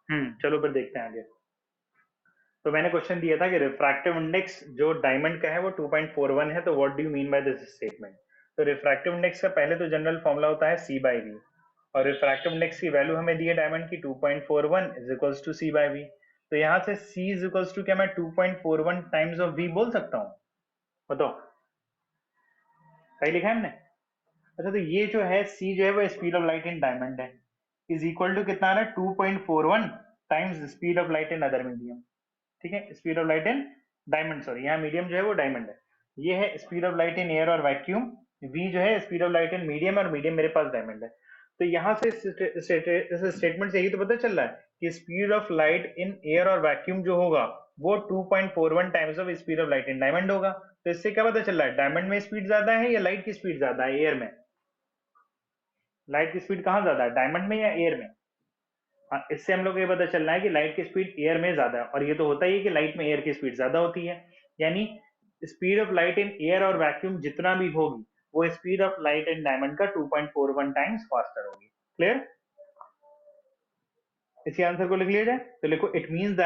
चलो फिर देखते हैं आगे। तो मैंने क्वेश्चन दिया था कि रिफ्रैक्टिव इंडेक्स जो डायमंड का है वो 2.41 है, तो what do you mean by this statement. तो रिफ्रैक्टिव इंडेक्स का पहले तो जनरल फॉर्मूला होता है सी बाई वी, और रिफ्रैक्टिव इंडेक्स की वैल्यू हमें दी है डायमंड की 2.41 is equals to C by V. तो यहाँ से सी इज इक्वल्स टू क्या मैं 2.41 टाइम्स ऑफ वी बोल सकता हूँ? बताओ, सही लिखा है हमने? अच्छा, तो ये जो है सी जो है वो speed of light in diamond है, इज इक्वल टू कितना आ रहा है 2.41 times speed of light in other medium. ठीक है, speed of light in diamond, sorry यहाँ मीडियम जो है वो डायमंड है। ये है speed of light in air और वैक्यूम, वी जो है speed of light in medium, और मीडियम मेरे पास डायमंड है। तो यहाँ से इस स्टेटमेंट से यही तो पता चल रहा है कि speed of light in air और वैक्यूम जो होगा वो 2.41 times of speed of light in diamond होगा। तो इससे क्या पता चल रहा है, डायमंड में स्पीड ज्यादा है या लाइट की स्पीड ज्यादा है एयर में? लाइट की स्पीड कहाँ ज्यादा है, डायमंड में या एयर में? हाँ, इससे हम लोग को ये पता चल रहा है कि लाइट की स्पीड एयर में ज्यादा है, और ये तो होता ही है कि लाइट में एयर की स्पीड ज्यादा होती है। यानी speed of light in air और वैक्यूम जितना भी होगी वो speed of light in diamond का 2.41 टाइम्स फास्टर होगी। क्लियर? इसी आंसर को लिख लिया जाए तो लिखो, it means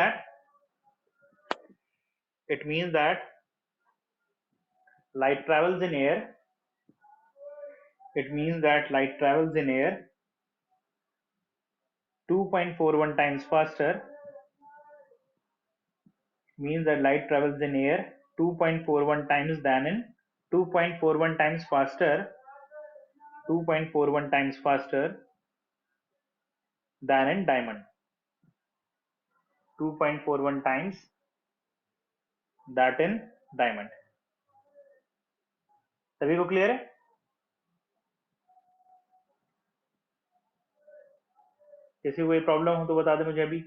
that light travels in air, it means that light travels in air 2.41 times faster, means that light travels in air 2.41 times than in 2.41 times faster, 2.41 times faster than in diamond, 2.41 times that in diamond। सभी को clear है? किसी को कोई problem हो तो बता दे मुझे अभी।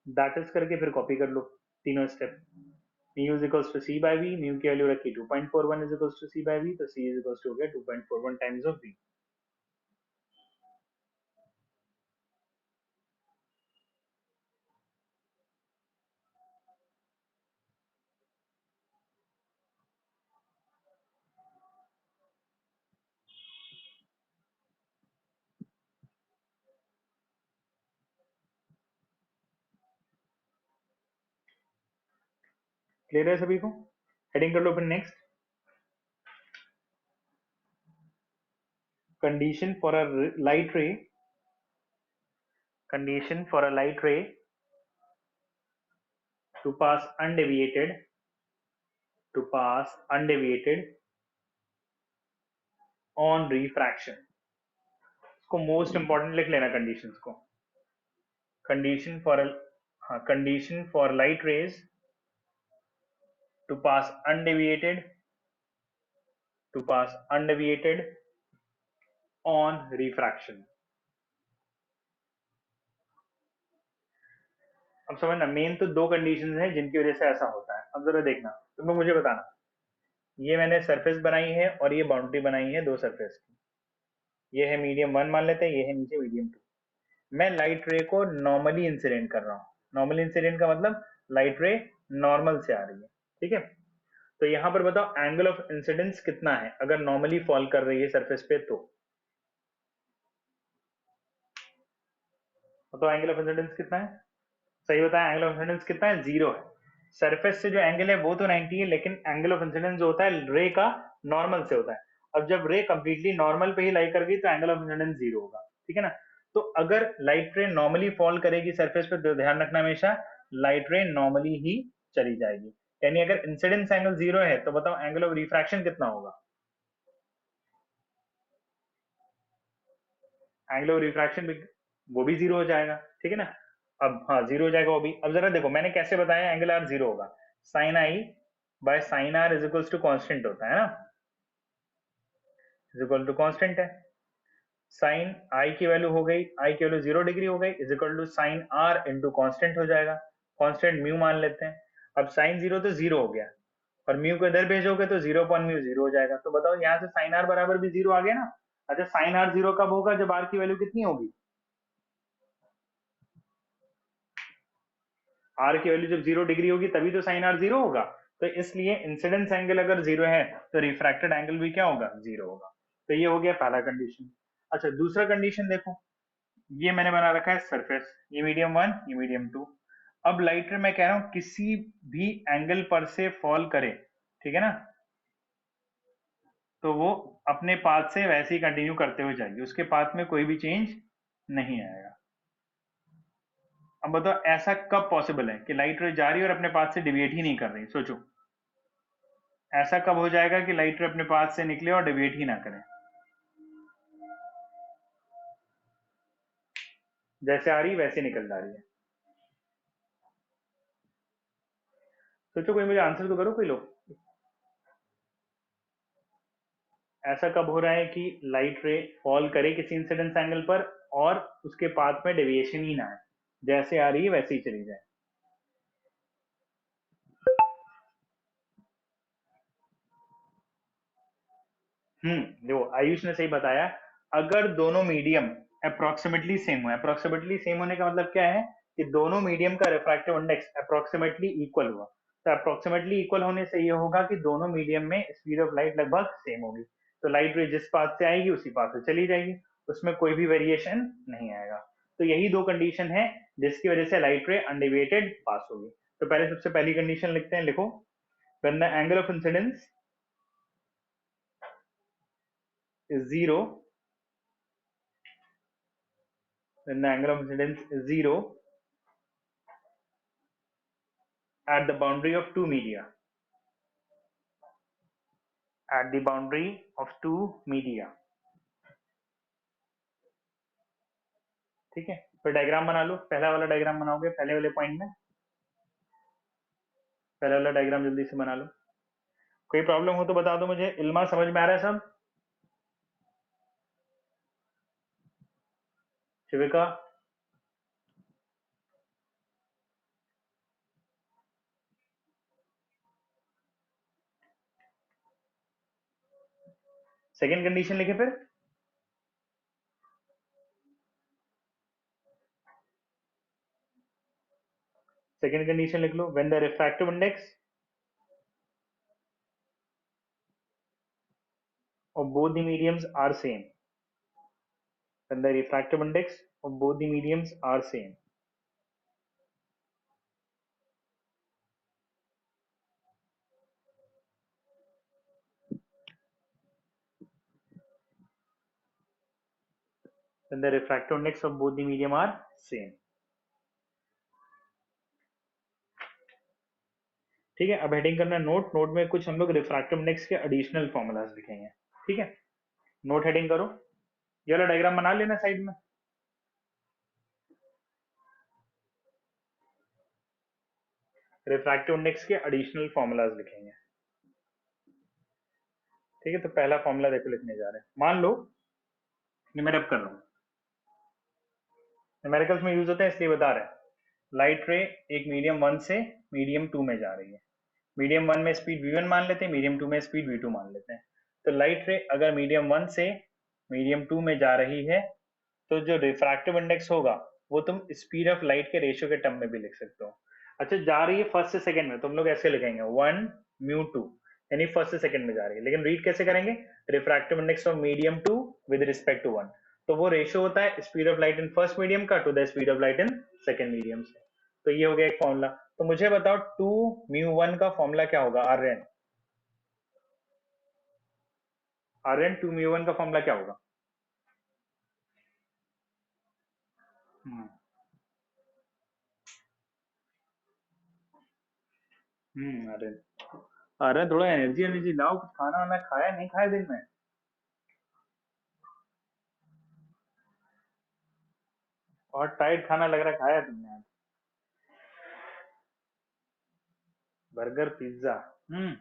दैट इज करके फिर कॉपी कर लो तीनों step. mu is equals to c by v, mu की वैल्यू रखी 2.41 is equals to c by v, तो c is equals to हो गया 2.41 times of v। क्लियर है सभी को? हेडिंग कर लो फिर next. condition for a light ray condition for a light ray to pass undeviated on refraction। इसको most important लिख लेना कंडीशंस को। कंडीशन फॉर हाँ, condition for light rays to pass undeviated on refraction. अब समझना, main तो दो conditions हैं जिनकी वजह से ऐसा होता है। अब जरा देखना, तुम लोग मुझे बताना, ये मैंने सरफेस बनाई है और ये बाउंड्री बनाई है दो सरफेस की, ये है मीडियम 1 मान लेते हैं, ये है नीचे मीडियम 2। मैं लाइट रे को नॉर्मली इंसिडेंट कर रहा हूँ। नॉर्मली इंसिडेंट का मतलब लाइट रे नॉर्मल से आ रही है। ठीक है, तो यहां पर बताओ एंगल ऑफ इंसिडेंस कितना है अगर नॉर्मली फॉल कर रही है सरफेस पे, तो बताओ एंगल ऑफ इंसिडेंस कितना है? सही बताया, एंगल ऑफ इंसिडेंस कितना है? 0 है। सरफेस से जो एंगल है वो तो 90 है, लेकिन एंगल ऑफ इंसिडेंस जो होता है रे का नॉर्मल से होता है। अब जब रे कंप्लीटली नॉर्मल पे ही लाई कर गई तो एंगल ऑफ इंसिडेंस 0 होगा। ठीक है ना? तो अगर लाइट रे नॉर्मली फॉल करेगी सरफेस पे तो ध्यान रखना हमेशा लाइट रे नॉर्मली ही चली जाएगी। यानी अगर इंसिडेंस एंगल 0 है तो बताओ एंगल ऑफ रिफ्रैक्शन कितना होगा? एंगल ऑफ रिफ्रैक्शन भी वो भी 0 हो जाएगा। ठीक है ना? अब हाँ, 0 हो जाएगा वो भी। अब जरा देखो मैंने कैसे बताया एंगल आर 0 होगा। Sine I by sine R is equals to constant होता है ना, इज इक्वल टू कांस्टेंट है। साइन आई की वैल्यू हो गई, आई की वैल्यू 0 डिग्री हो गई, is equal to sine R into constant हो जाएगा। कांस्टेंट म्यू मान लेते हैं। अब साइन 0 तो 0 हो गया, और म्यू को इधर भेजोगे तो 0 अपॉन म्यू 0 हो जाएगा। तो बताओ यहाँ से साइन आर बराबर भी 0 आ गया ना। अच्छा, साइन आर 0 कब होगा? जब आर की वैल्यू कितनी होगी? आर की वैल्यू जब 0 डिग्री होगी तभी तो साइन आर 0 होगा। तो इसलिए इंसिडेंस एंगल अगर 0 है तो रिफ्रैक्टेड एंगल भी क्या होगा? 0 होगा। तो ये हो गया पहला कंडीशन। अच्छा दूसरा कंडीशन देखो, ये मैंने बना रखा है सरफेस, ये मीडियम 1 ये मीडियम 2। अब लाइट रे मैं कह रहा हूं किसी भी एंगल पर से फॉल करे, ठीक है ना, तो वो अपने पाथ से वैसे ही कंटिन्यू करते हुए जाएगी, उसके पाथ में कोई भी चेंज नहीं आएगा। अब बताओ ऐसा कब पॉसिबल है कि लाइट रे जा रही है और अपने पाथ से डिविएट ही नहीं कर रही, सोचो ऐसा कब हो जाएगा कि लाइट रे अपने पाथ से निकले और डिविएट ही ना करे, जैसे आ रही वैसे निकल जा रही है। सोचो, कोई मुझे आंसर तो करो कोई लोग, ऐसा कब हो रहा है कि लाइट रे फॉल करे किसी इंसिडेंस एंगल पर और उसके पाथ में डेविएशन ही ना आए, जैसे आ रही है वैसे ही चली जाए। देखो आयुष ने सही बताया, अगर दोनों मीडियम अप्रोक्सीमेटली सेम हो, अप्रोक्सीमेटली सेम होने का मतलब क्या है कि दोनों मीडियम का रिफ्रैक्टिव इंडेक्स अप्रोक्सीमेटली इक्वल हुआ। तो अप्रोक्सीमेटली इक्वल होने से ये होगा कि दोनों मीडियम में स्पीड ऑफ लाइट लगभग सेम होगी, तो लाइट रे जिस पाथ से आएगी उसी पाथ से चली जाएगी, उसमें कोई भी वेरिएशन नहीं आएगा। तो यही दो कंडीशन है जिसकी वजह से लाइट रे अनडिविएटेड पास होगी। तो पहले सबसे पहली कंडीशन लिखते हैं, लिखो when the angle of incidence is 0, when the angle of incidence is 0 at the boundary of two media, at the boundary of two media, ठीक है। फिर डायग्राम बना लो, पहला वाला डायग्राम बनाओगे पहले वाले पॉइंट में, पहला वाला डायग्राम जल्दी से बना लो। कोई प्रॉब्लम हो तो बता दो मुझे। इल्मा समझ में आ रहा है सब? शिविका? सेकेंड कंडीशन लिखे फिर, सेकेंड कंडीशन लिख लो, when the refractive index of both the mediums are same, when the refractive index of both the mediums are same, when the refractive index of both the medium are same, ठीक है। अब heading करना note, note में कुछ हम लोग refractive index के additional formulas लिखेंगे, ठीक है। नोट हेडिंग करो, ये वाला डायग्राम बना लेना साइड में, रिफ्रैक्टिव इंडेक्स के एडिशनल फॉर्मूलाज लिखेंगे, ठीक है। तो पहला फॉर्मूला देखो लिखने जा रहे हैं, मान लो ये मैं रब कर रहा हूँ, न्यूमेरिकल्स में यूज होते हैं इसलिए बता रहे हैं। लाइट रे एक मीडियम 1 से मीडियम 2 में जा रही है, मीडियम 1 में स्पीड v1 मान लेते हैं, मीडियम 2 में स्पीड v2 मान लेते हैं। तो लाइट रे अगर मीडियम 1 से मीडियम 2 में जा रही है तो जो रिफ्रैक्टिव इंडेक्स होगा वो तुम स्पीड ऑफ लाइट के रेशियो के टर्म में भी लिख सकते हो। अच्छा जा रही है फर्स्ट से सेकंड में, तुम लोग ऐसे लिखेंगे 1 म्यू 2, यानी फर्स्ट से सेकंड में जा रही है, लेकिन रीड कैसे करेंगे, refractive index of medium 2 with respect to 1, तो वो रेशियो होता है speed of light in first medium का to the speed of light in second medium से। तो ये हो गया एक फॉर्मूला। तो मुझे बताओ 2 म्यू 1 का फॉर्मूला क्या होगा, R N, R N 2 mu 1 का फॉर्मूला क्या होगा? हम्म आर एन, अरे थोड़ा एनर्जी एनर्जी लाओ, कुछ खाना वाना खाया नहीं खाया दिन में? और टाइट खाना लग रहा है खाया तुमने आज, बर्गर पिज्जा। हम्म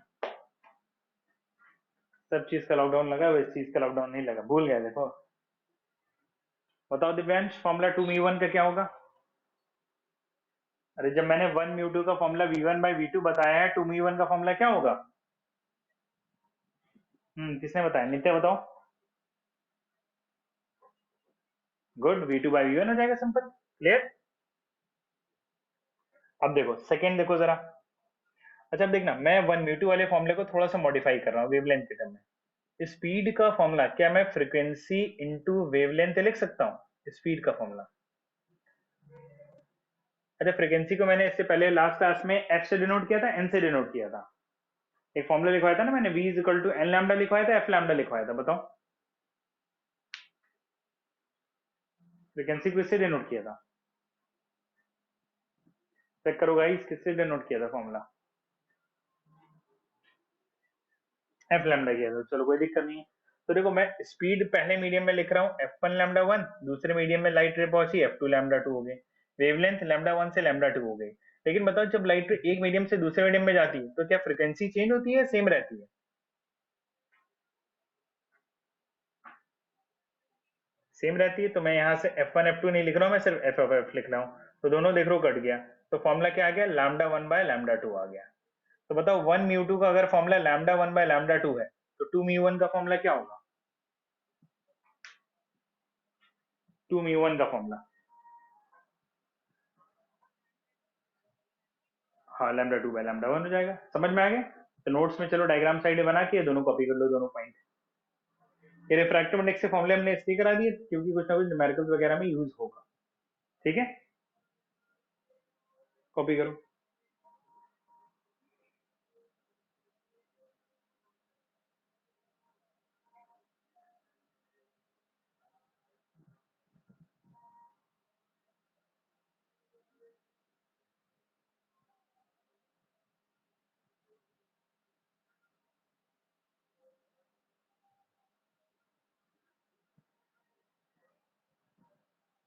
सब चीज का लॉकडाउन लगा, वैसे चीज का लॉकडाउन नहीं लगा, भूल गया देखो। बताओ दिव्यांश, फॉर्मूला 2 म्यू 1 का क्या होगा? अरे जब मैंने 1 म्यू 2 का फॉर्मूला v1 बाई v2 बताया है, 2 म्यू 1 का फॉर्मूला क्या होगा? किसने बताया? नित्य बताओ। गुड, v2 बाई v1 हो जाएगा, सिंपल, क्लियर। अब देखो सेकंड देखो जरा। अच्छा अब देखना, मैं 1 म्यू 2 वाले फॉर्मूले को थोड़ा सा मॉडिफाई कर रहा हूँ वेवलेंथ के टर्म में, स्पीड का फॉर्मूला क्या मैं फ्रीक्वेंसी इंटू वेवलेंथ लिख सकता हूँ? स्पीड का फॉर्मूला, अच्छा फ्रीक्वेंसी को मैंने इससे पहले लास्ट क्लास में एफ से डिनोट किया था, एन से डिनोट किया था। एक फॉर्मूला लिखवाया था ना मैंने, v is equal to N lambda लिखवाया था, एफ लैम्डा लिखवाया था, बताओ फ्रीक्वेंसी को इससे डिनोट किया था? चेक करो गाइस, किससे डिनोट किया था फॉर्मूला? एफ लैम्डा किया था। चलो कोई दिक्कत नहीं है। तो देखो मैं स्पीड पहले मीडियम में लिख रहा हूँ एफ वन लैम्डा वन, दूसरे मीडियम में लाइट रे पहुंची एफ टू लैम्डा टू हो गई, वेवलेंथ लैम्डा वन से लैम्डा टू हो गई। लेकिन बताओ जब लाइट रे एक मीडियम से दूसरे मीडियम में जाती है तो क्या फ्रीक्वेंसी चेंज होती है, सेम रहती है? सेम रहती है। तो मैं यहाँ से एफ वन एफ टू नहीं लिख रहा हूँ, मैं सिर्फ एफ ऑफ एफ लिख रहा हूँ। तो दोनों देख लो कट गया। तो फॉर्मूला क्या आ गया? Lambda one by lambda two आ गया। तो बताओ वन म्यू टू का अगर formula lambda one by lambda two है तो टू म्यू वन का फॉर्मूला क्या होगा? टू म्यू वन का फॉर्मूला, हाँ lambda two by lambda one हो जाएगा। समझ में आ गया? तो नोट्स में चलो डायग्राम साइड बना के दोनों कॉपी कर लो, दोनों पॉइंट। ये रिफ्रैक्टिव इंडेक्स के फॉर्मूले हमने इसलिए करा दिए क्योंकि कुछ ना कुछ न्यूमेरिकल्स वगैरह में यूज होगा। ठीक है, कॉपी करो।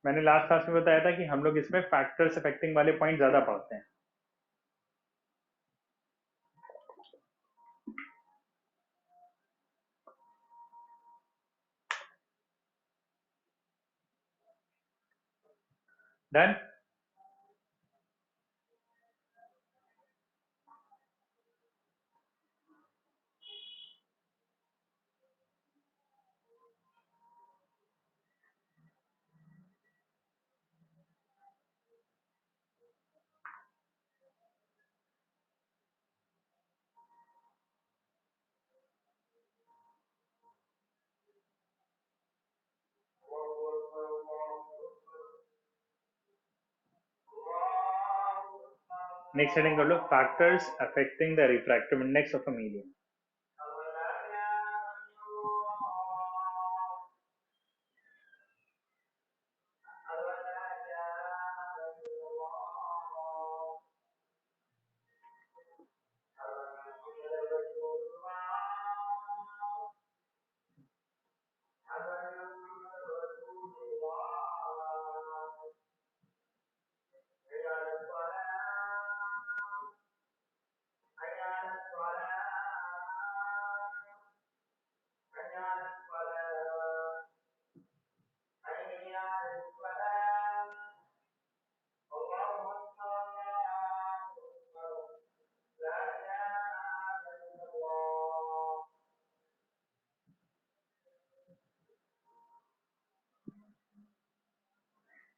मैंने लास्ट क्लास में बताया था कि हम लोग इसमें फैक्टर्स अफेक्टिंग वाले पॉइंट ज्यादा पढ़ते हैं। डन। नेक्स्ट हेडिंग कर लो, factors affecting the refractive index of a medium.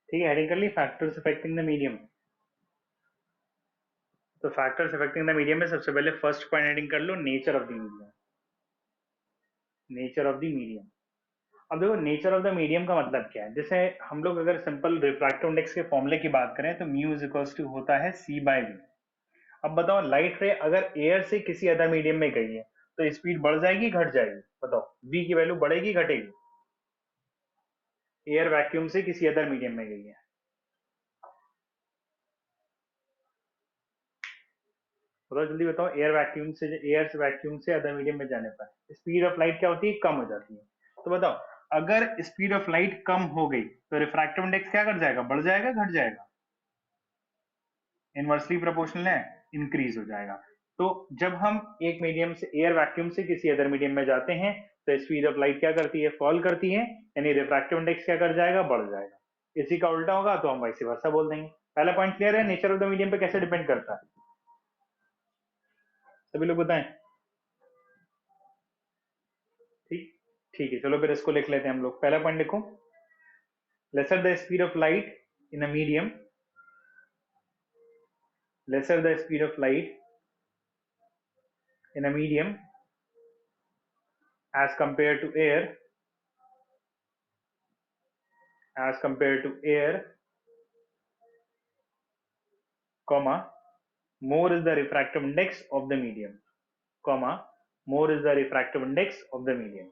ठीक है, हेडिंग कर ली फैक्टर्स अफेक्टिंग द मीडियम। तो फैक्टर्स अफेक्टिंग द मीडियम में सबसे पहले फर्स्ट पॉइंट हेडिंग कर लो, nature of the medium. Nature of the medium. अब देखो नेचर ऑफ द मीडियम का मतलब क्या है। जैसे हम लोग अगर सिंपल रिफ्रैक्टिव इंडेक्स के फॉर्मूले की बात करें तो म्यू इज इक्वल्स टू होता है सी बाय वी। अब बताओ लाइट रे अगर एयर से किसी अदर मीडियम में गई है तो स्पीड बढ़ जाएगी घट जाएगी? बताओ वी की वैल्यू बढ़ेगी घटेगी? एयर वैक्यूम से किसी अदर मीडियम में गई है, बताओ जल्दी बताओ। एयर से वैक्यूम से अदर मीडियम में जाने पर स्पीड ऑफ लाइट क्या होती है? कम हो जाती है। तो बताओ अगर स्पीड ऑफ लाइट कम हो गई तो रिफ्रैक्टिव इंडेक्स क्या कर जाएगा? बढ़ जाएगा घट जाएगा? इनवर्सली प्रोपोर्शनल है, इंक्रीज हो जाएगा। तो जब हम एक मीडियम से एयर वैक्यूम से किसी अदर मीडियम में जाते हैं तो स्पीड ऑफ लाइट क्या करती है? फॉल करती है, यानी रिफ्रैक्टिव इंडेक्स क्या कर जाएगा? बढ़ जाएगा। इसी का उल्टा होगा तो हम वाइस वर्सा बोल देंगे। पहला पॉइंट क्लियर है? नेचर ऑफ द मीडियम पे कैसे डिपेंड करता है, सभी लोग बताएं। ठीक, ठीक है चलो फिर इसको लिख लेते हैं हम लोग। पहला पॉइंट लिखो, lesser the speed of light in a medium, lesser the speed of light in a medium, as compared to air, as compared to air, comma, more is the refractive index of the medium, comma, more is the refractive index of the medium.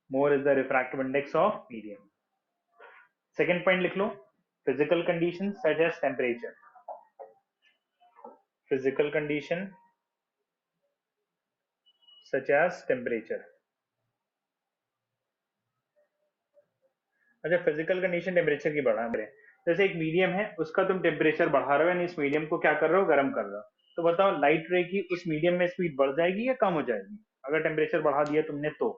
More is the refractive index of medium. Second point लिख लो, physical conditions such as temperature. Physical condition such as temperature. अच्छा, physical condition temperature की बढ़ा रहे हैं, जैसे एक medium है उसका तुम टेम्परेचर बढ़ा रहे हो, यानी इस मीडियम को क्या कर रहे हो, गर्म कर रहे हो, तो बताओ लाइट रे की उस मीडियम में स्पीड बढ़ जाएगी या कम हो जाएगी अगर टेम्परेचर बढ़ा दिया तुमने तो?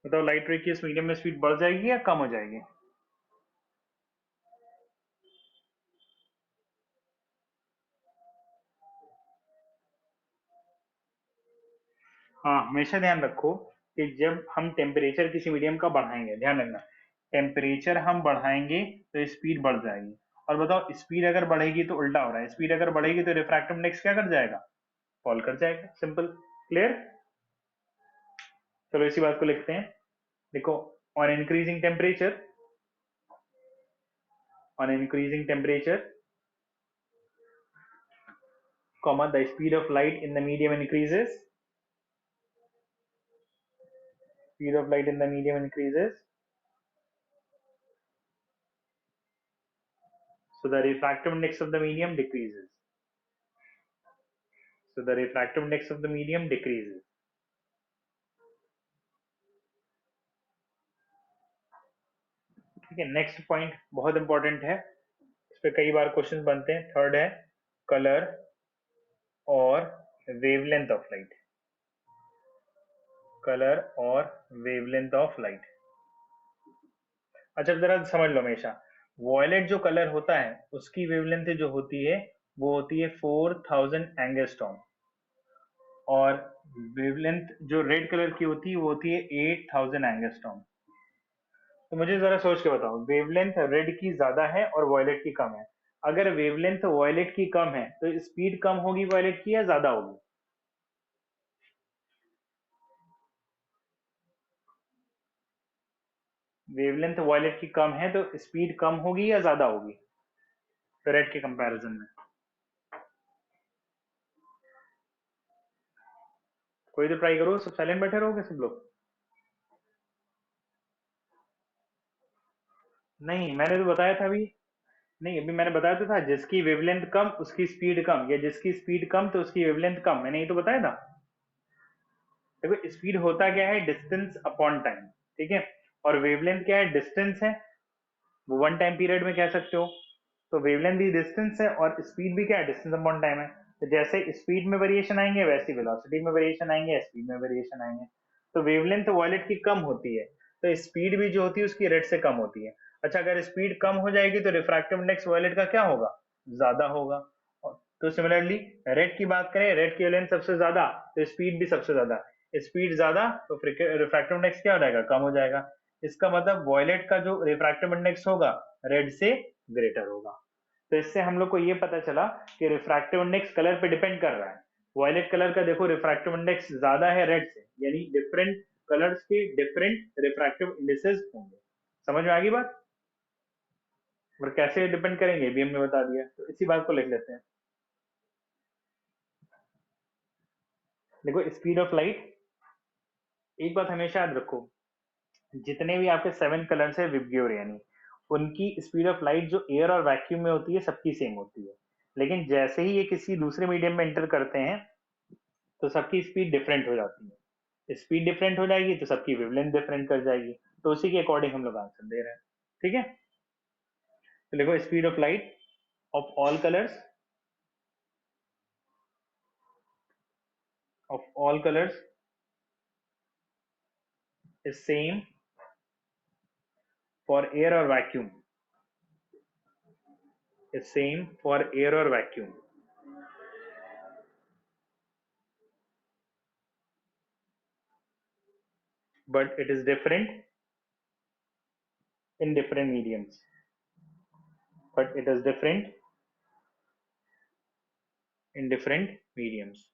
बताओ लाइट रे की इस मीडियम में स्पीड बढ़ जाएगी या कम हो जाएगी? हाँ, हमेशा ध्यान रखो कि जब हम टेम्परेचर किसी मीडियम का बढ़ाएंगे, ध्यान रखना, टेम्परेचर हम बढ़ाएंगे तो स्पीड बढ़ जाएगी, और बताओ स्पीड अगर बढ़ेगी तो उल्टा हो रहा है, स्पीड अगर बढ़ेगी तो रिफ्रैक्टिव इंडेक्स क्या कर जाएगा, फॉल कर जाएगा। Simple, clear? चलो इसी बात को लिखते हैं, देखो, on increasing temperature, on increasing temperature, comma, the speed of light in the medium increases, speed of light in the medium increases, so the refractive index of the medium decreases, so the refractive index of the medium decreases. ठीक है, next point बहुत important है, इस पे कई बार question बनते हैं, third है कलर और वेवलेंथ ऑफ लाइट, कलर और वेवलेंथ ऑफ लाइट। अच्छा जरा समझ लो, हमेशा वॉयलेट जो कलर होता है उसकी वेवलेंथ जो होती है वो होती है 4000 एंगस्ट्रॉम, और वेवलेंथ जो रेड कलर की होती है वो होती है 8000 एंगस्ट्रॉम। तो मुझे जरा सोच के बताओ, वेवलेंथ रेड की ज्यादा है और वॉयलेट की कम है, अगर वेवलेंथ वॉयलेट की कम है तो स्पीड कम होगी वॉयलेट की या ज्यादा होगी? वेवलेंथ वॉयलेट की कम है तो स्पीड कम होगी या ज्यादा होगी रेड के कंपैरिजन में? कोई तो ट्राई करो, सब साइलेंट बैठे रहोगे सब लोग? नहीं, मैंने तो बताया था अभी, नहीं अभी मैंने बताया तो था, जिसकी वेवलेंथ कम उसकी स्पीड कम, या जिसकी स्पीड कम तो उसकी वेवलेंथ कम, मैंने ये तो बताया था। देखो स्पीड होता क्या है, डिस्टेंस अपॉन टाइम, ठीक है, और वेवलेंथ क्या है, डिस्टेंस है, वो वन टाइम पीरियड में कह सकते हो, तो वेवलेंथ भी डिस्टेंस है और स्पीड भी क्या है, डिस्टेंस अपॉन टाइम है, तो जैसे स्पीड में वेरिएशन आएंगे वैसे वेलोसिटी में वेरिएशन आएंगे, स्पीड में वेरिएशन आएंगे, तो वेवलेंथ वॉयलेट की कम होती है तो स्पीड भी जो होती है उसकी रेड से कम होती है। अच्छा, अगर स्पीड कम हो जाएगी तो रिफ्रैक्टिव इंडेक्स वॉयलेट का क्या होगा, ज्यादा होगा। तो सिमिलरली रेड की बात करें, रेड की वेवलेंथ सबसे ज्यादा तो स्पीड भी सबसे ज्यादा, स्पीड ज्यादा तो रिफ्रैक्टिव इंडेक्स क्या हो जाएगा, कम हो जाएगा। इसका मतलब वॉयलेट का जो रिफ्रैक्टिव इंडेक्स होगा रेड से ग्रेटर होगा। तो इससे हम लोग को ये पता चला कि रिफ्रैक्टिव इंडेक्स कलर पे डिपेंड कर रहा है, वॉयलेट कलर का देखो रिफ्रैक्टिव इंडेक्स ज्यादा है रेड से, यानी डिफरेंट कलर्स के डिफरेंट रिफ्रैक्टिव इंडेक्सेस होंगे। समझ में आ गई बात? और कैसे डिपेंड करेंगे भी हमने बता दिया, तो इसी बात को लिख लेते हैं। देखो स्पीड ऑफ लाइट, एक बात हमेशा याद रखो, जितने भी आपके 7 कलर्स है विबग्योर, यानी उनकी स्पीड ऑफ लाइट जो एयर और वैक्यूम में होती है सबकी सेम होती है, लेकिन जैसे ही ये किसी दूसरे मीडियम में एंटर करते हैं तो सबकी स्पीड डिफरेंट हो जाती है, स्पीड डिफरेंट हो जाएगी तो सबकी वेवलेंथ डिफरेंट कर जाएगी, तो उसी के अकॉर्डिंग हम लोग आंसर दे रहे हैं। ठीक है, तो देखो speed of light of all colours, of all colours is same for air और vacuum, is same for air or vacuum, but it is different in different mediums, but it is different in different mediums.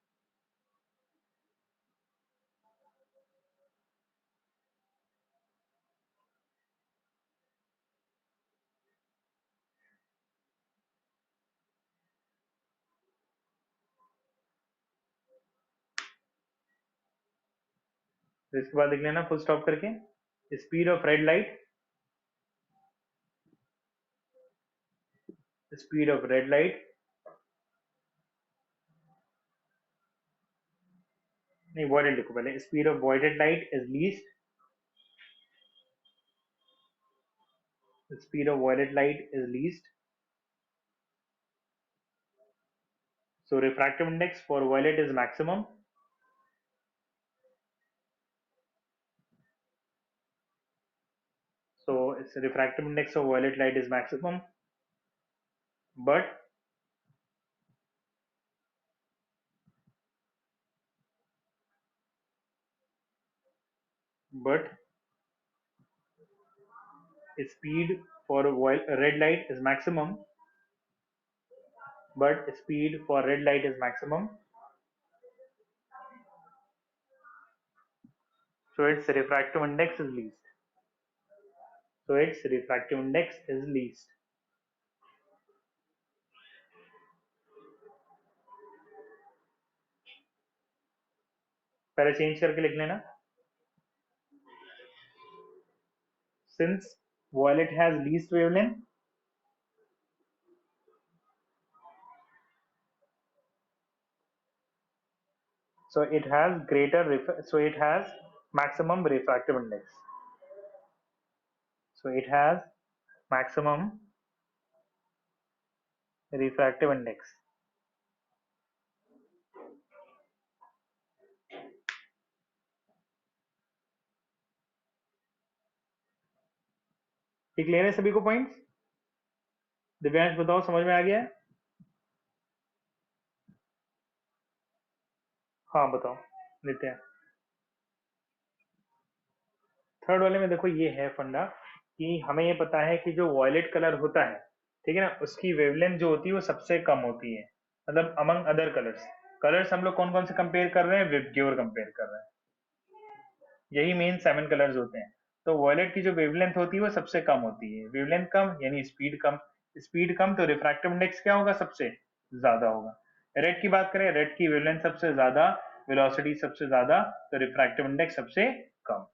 तो इसके बाद लिख लेना full stop करके, speed of red light, speed of red light, नहीं violet लिखो पहले, speed of violet light is least, speed of violet light is least. So refractive index for violet is maximum. So its refractive index of violet light is maximum, but speed for red light is maximum, but speed for red light is maximum. So its refractive index is least. So its refractive index is least. पहले change करके लिख लेना. Since violet has least wavelength, so it has maximum refractive index. So it has maximum refractive index. Clear है सभी को points? Divyansh बताओ, समझ में आ गया? हाँ बताओ नित्य. थर्ड वाले में देखो ये है फंडा कि हमें ये पता है कि जो वॉयलेट कलर होता है, ठीक है ना, उसकी वेवलेंथ जो होती है वो सबसे कम होती है, मतलब अमंग अदर कलर्स. कलर्स हम लोग कौन कौन से कंपेयर कर रहे हैं? विबग्योर कंपेयर कर रहे हैं. यही मेन 7 कलर्स होते हैं. तो वॉयलेट की जो वेवलेंथ होती है वो सबसे कम होती है. वेवलेंथ कम यानी स्पीड कम, स्पीड कम तो रिफ्रैक्टिव इंडेक्स क्या होगा? सबसे ज्यादा होगा. रेड की बात करें, रेड की वेवलेंथ सबसे ज्यादा, वेलोसिटी सबसे ज्यादा, तो रिफ्रैक्टिव इंडेक्स सबसे कम.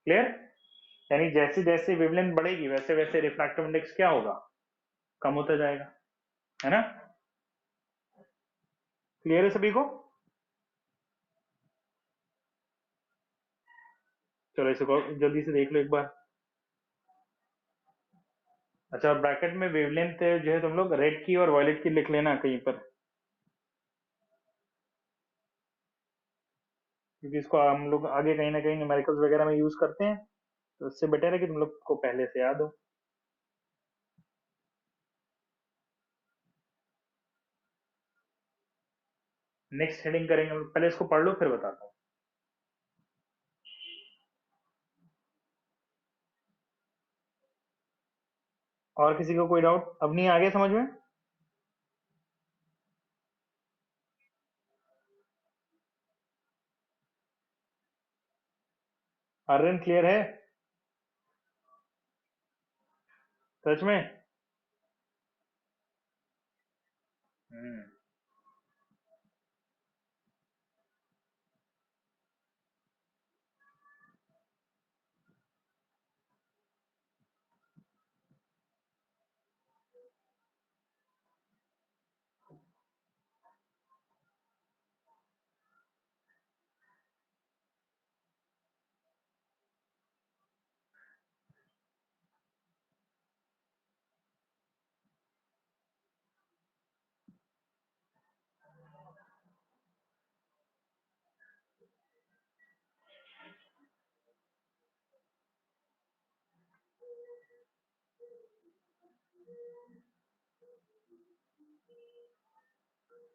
क्लियर? यानी जैसे जैसे वेवलेंथ बढ़ेगी वैसे वैसे रिफ्रैक्टिव इंडेक्स क्या होगा? कम होता जाएगा, है ना? क्लियर है सभी को? चलो इसको जल्दी से देख लो एक बार. अच्छा, ब्रैकेट में वेवलेंथ जो है तुम लोग रेड की और वॉयलेट की लिख लेना कहीं पर, क्योंकि इसको हम लोग आगे कहीं ना कहीं न्यूमेरिकल्स वगैरह में यूज करते हैं, तो इससे बेटर है कि तुम लोग को पहले से याद हो. नेक्स्ट हेडिंग करेंगे, पहले इसको पढ़ लो फिर बताता हूँ. और किसी को कोई डाउट अब नहीं आ गया समझ में? आर्यन क्लियर है सच में? हम्म.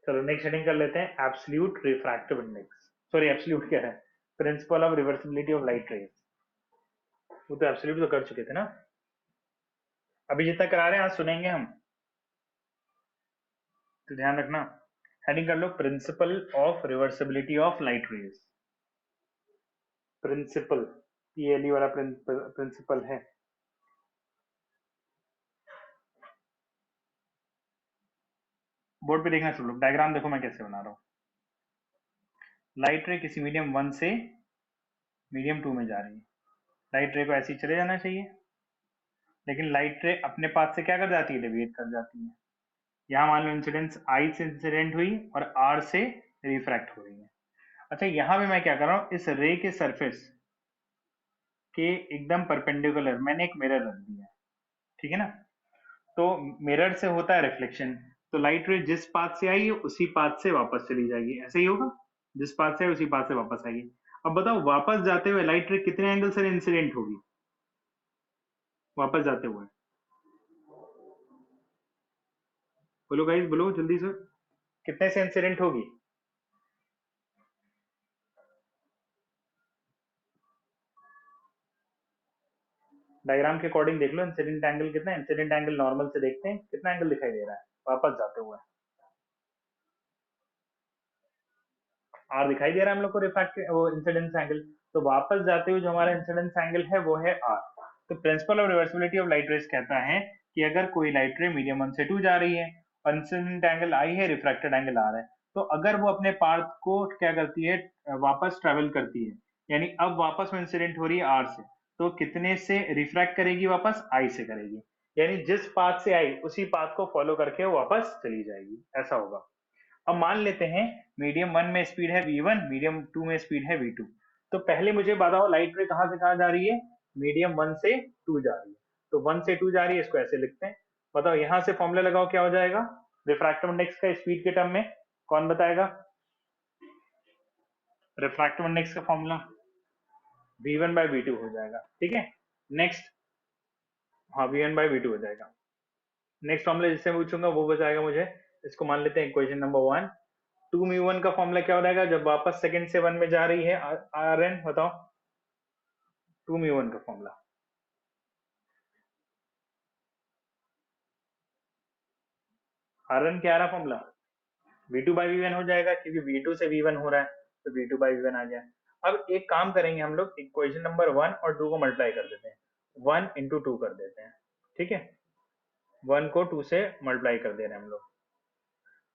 चलो नेक्स्ट हेडिंग कर लेते हैं, absolute refractive index. Sorry absolute क्या है, principal of reversibility of light raise. वो तो एब्सोल्यूट तो कर चुके थे ना. अभी जितना करा रहे हैं आज सुनेंगे हम, तो ध्यान रखना। हेडिंग कर लो principle of reversibility of light rays. Principle, PLE वाला प्रिंसिपल है। बोर्ड पे देखना सब लोग, डायग्राम देखो मैं कैसे बना रहा हूँ। लाइट रे किसी मीडियम 1 से मीडियम 2 में जा रही है। लाइट रे को ऐसे ही चले जाना चाहिए, लेकिन लाइट रे अपने पाथ से क्या कर जाती है, डेविएट कर जाती है। यहाँ मान लो इंसिडेंस आई से इंसिडेंट हुई और आर से रिफ्रैक्ट हो रही है। अच्छा, यहाँ पे मैं क्या कर रहा हूँ, इस रे के सरफेस के एकदम परपेंडिकुलर मैंने एक मिरर रख दिया है, ठीक है ना। तो मिरर से होता है रिफ्लेक्शन, तो लाइट रे जिस पाथ से आई है उसी पाथ से वापस चली जाएगी, ऐसे ही होगा। जिस पाथ से आई उसी पाथ से वापस आएगी। अब बताओ वापस जाते हुए लाइट रे कितने एंगल से इंसिडेंट होगी वापस जाते हुए? बोलो गाइस, बोलो जल्दी से, कितने से इंसिडेंट होगी? डायग्राम के अकॉर्डिंग देख लो इंसिडेंट एंगल कितना है। इंसिडेंट एंगल नॉर्मल से देखते हैं कितना एंगल दिखाई दे रहा है वापस जाते हुए। आर दिखाई दे रहा है हम लोग को रिफ्रैक्ट वो इंसिडेंस एंगल। तो वापस जाते हुए जो हमारा इंसिडेंस एंगल है वो है आर। तो principal of reversibility of light raise कहता है कि अगर कोई लाइट रे मीडियम 1 से 2 जा रही है और इंसिडेंट एंगल आई है, रिफ्रैक्टेड एंगल आर है, तो अगर वो अपने पाथ को क्या करती है, वापस ट्रेवल करती है, यानी अब वापस में इंसिडेंट हो रही है आर से, तो कितने से रिफ्रैक्ट करेगी वापस? आई से करेगी। यानी जिस पाथ से आई उसी पाथ को फॉलो करके वो वापस चली जाएगी, ऐसा होगा। अब मान लेते हैं मीडियम 1 में स्पीड है v1, मीडियम 2 में स्पीड है v2। तो पहले मुझे बताओ लाइट रे कहां से कहां जा रही है? मीडियम 1 से 2 जा रही है। तो 1 से 2 जा रही है, इसको ऐसे लिखते हैं। बताओ यहां से फॉर्मूला लगाओ, क्या हो जाएगा रिफ्रैक्टिव इंडेक्स का स्पीड के टर्म में? कौन बताएगा? रिफ्रैक्टिव इंडेक्स का फॉर्मूला v1 बाय v2 हो जाएगा, ठीक है। नेक्स्ट, हाँ v1 बाय v2 हो जाएगा। नेक्स्ट फॉर्मूला जिससे मैं पूछूंगा वो बताएगा मुझे। इसको मान लेते हैं इक्वेशन नंबर 1। 2 म्यू 1 का फॉर्मूला क्या हो जाएगा जब वापस सेकंड से 1 में जा रही है? आर एन बताओ, 2 म्यू 1 का फॉर्मूला। आर एन क्या आ रहा फॉर्मूला? v2 बाई v1 हो जाएगा, क्योंकि v2 से v1 हो रहा है, तो v2 बाई v1 आ गया। अब एक काम करेंगे हम लोग, इक्वेशन नंबर 1 और 2 को मल्टीप्लाई कर देते हैं। 1 इंटू 2 कर देते हैं, ठीक है। 1 को 2 से मल्टीप्लाई कर दे रहे हैं हम लोग।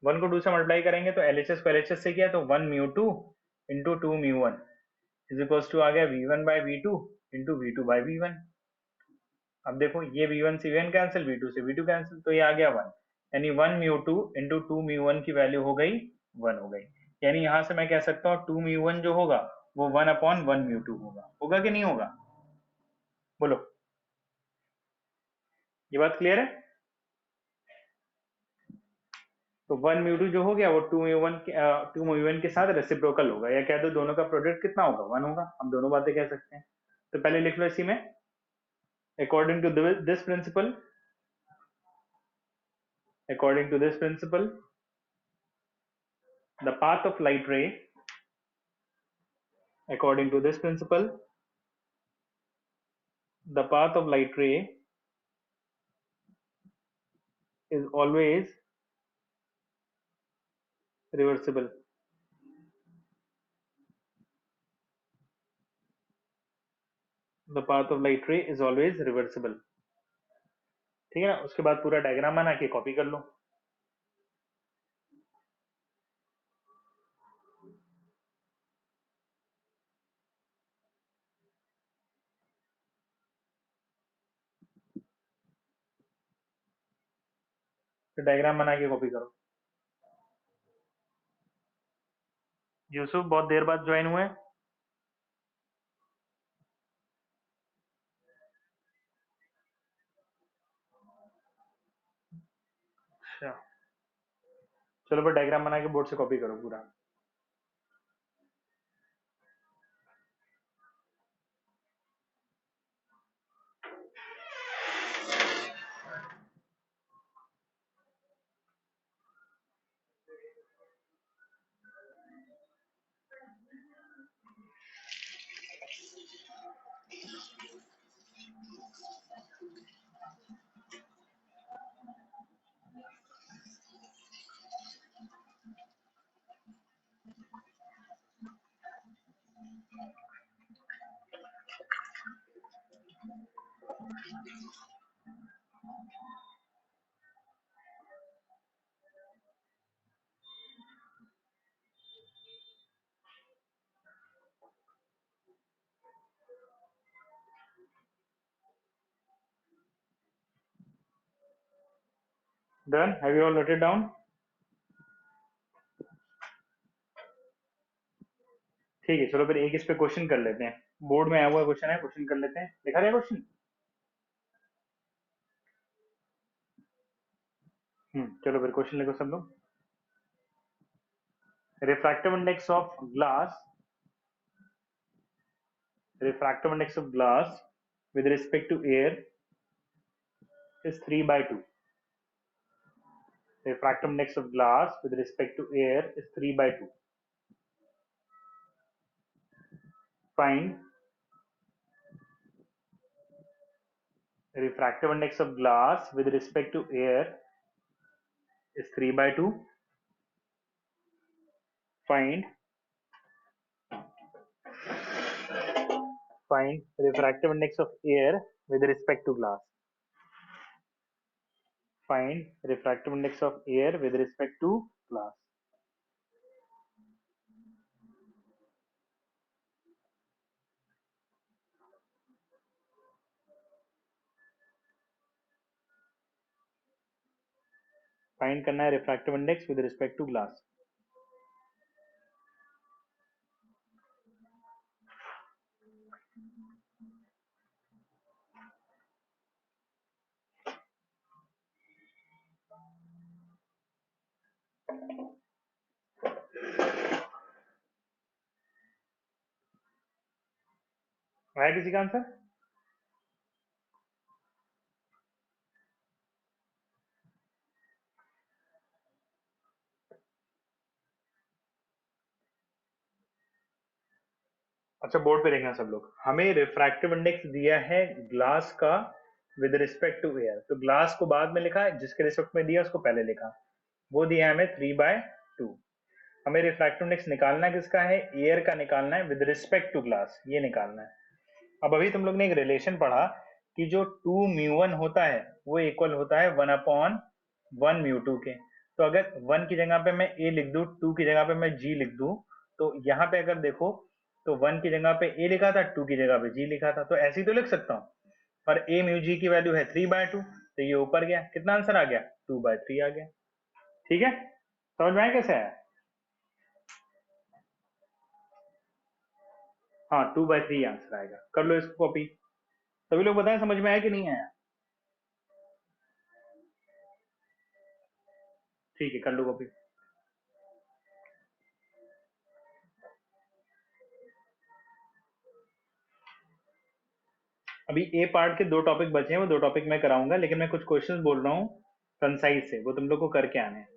1 को 2 से मल्टीप्लाई करेंगे तो एलएचएस को एलएचएस से किया तो 1 mu 2 into 2 mu 1 is equals to आ गया v1 by v2 into v2 by v1। अब देखो ये v1 से v1 कैंसिल, v2 से v2 कैंसिल, तो ये आ गया 1। यानी 1 म्यू 2 इंटू 2 म्यू 1 की वैल्यू हो गई 1 हो गई। यानी यहां से मैं कह सकता हूँ 2 म्यू 1 जो होगा वो 1/1 म्यू 2 होगा कि नहीं होगा? बोलो, ये बात क्लियर है? तो 1 म्यू 2 जो हो गया वो 2 म्यू 1 के साथ रेसिप्रोकल होगा, या कह दो दोनों का प्रोडक्ट कितना होगा? 1 होगा। हम दोनों बातें कह सकते हैं। तो पहले लिख लो इसी में, according to this principle, according to this principle, the path of light ray, according to this principle, the path of light ray is always reversible. The path of light ray is always reversible. ठीक है ना। उसके बाद पूरा diagram बना के copy कर लो। फिर डायग्राम बना के कॉपी करो। यूसुफ बहुत देर बाद ज्वाइन हुए। अच्छा, चलो फिर डायग्राम बना के बोर्ड से कॉपी करो पूरा। Done, have you all noted down? ठीक है, चलो फिर एक इस पे क्वेश्चन कर लेते हैं। बोर्ड में आया हुआ क्वेश्चन है, क्वेश्चन कर लेते हैं। लिखा गया क्वेश्चन? चलो फिर क्वेश्चन लिखो सब लोग। Refractive index of glass, refractive index of glass with respect to air is 3/2. Refractive index of glass with respect to air is 3/2. Find refractive index of glass with respect to air is 3/2. Find refractive index of air with respect to glass. Find refractive index of air with respect to glass. Find करना है refractive index with respect to glass. आया किसी का answer? अच्छा, board पे देखना सब लोग। हमें रिफ्रैक्टिव इंडेक्स दिया है ग्लास का विद रिस्पेक्ट टू एयर, तो ग्लास को बाद में लिखा है, जिसके रिस्पेक्ट में दिया उसको पहले लिखा। वो दिया है हमें 3/2। हमें रिफ्रैक्टिव इंडेक्स निकालना किसका है? एयर का निकालना है विद रिस्पेक्ट टू ग्लास, ये निकालना है। अब अभी तुम लोग ने एक रिलेशन पढ़ा कि जो 2μ1 होता है वो इक्वल होता है 1/1μ2 के। तो अगर 1 की जगह पे मैं a लिख दूं, 2 की जगह पे मैं g लिख दूं, तो यहाँ पे अगर देखो तो 1 की जगह पे a लिखा था, 2 की जगह पे g लिखा था, तो ऐसे ही तो लिख सकता हूँ। पर a म्यू g की वैल्यू है 3/2, तो ये ऊपर गया, कितना आंसर आ गया? 2/3 आ गया। ठीक है, समझ में आया कैसे आया? हाँ, 2/3 आंसर आएगा। कर लो इसको कॉपी। सभी लोग बताएं समझ में आया कि नहीं आया? ठीक है, कर लो कॉपी। अभी ए पार्ट के 2 टॉपिक बचे हैं, वो 2 टॉपिक मैं कराऊंगा, लेकिन मैं कुछ क्वेश्चंस बोल रहा हूँ कंसाइज से, वो तुम लोग को करके आने हैं।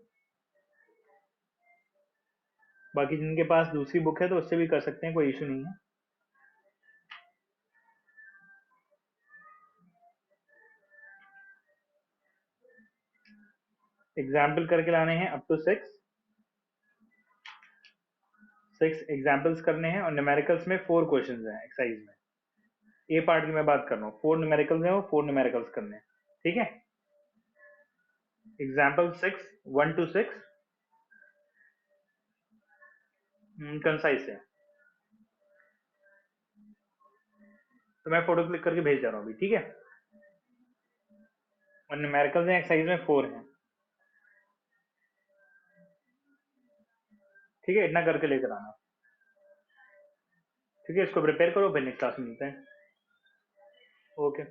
बाकी जिनके पास दूसरी बुक है तो उससे भी कर सकते हैं, कोई इशू नहीं है। एग्जाम्पल करके लाने हैं अप टू 6 एग्जाम्पल्स करने हैं, और न्यूमेरिकल्स में 4 क्वेश्चंस हैं एक्सरसाइज में। ए पार्ट की मैं बात कर रहा हूँ, 4 न्यूमेरिकल्स हैं, वो 4 न्यूमेरिकल्स करने हैं। ठीक है, एग्जाम्पल 6 1 to 6 कंसाइज है। तो मैं फोटो क्लिक करके भेज दे रहा हूँ अभी। ठीक है, और न्यूमेरिकल्स हैं एक्सरसाइज में 4 हैं। ठीक है, इतना करके लेकर आना। ठीक है, इसको प्रिपेयर करो, फिर नेक्स्ट क्लास में मिलते हैं। ओके।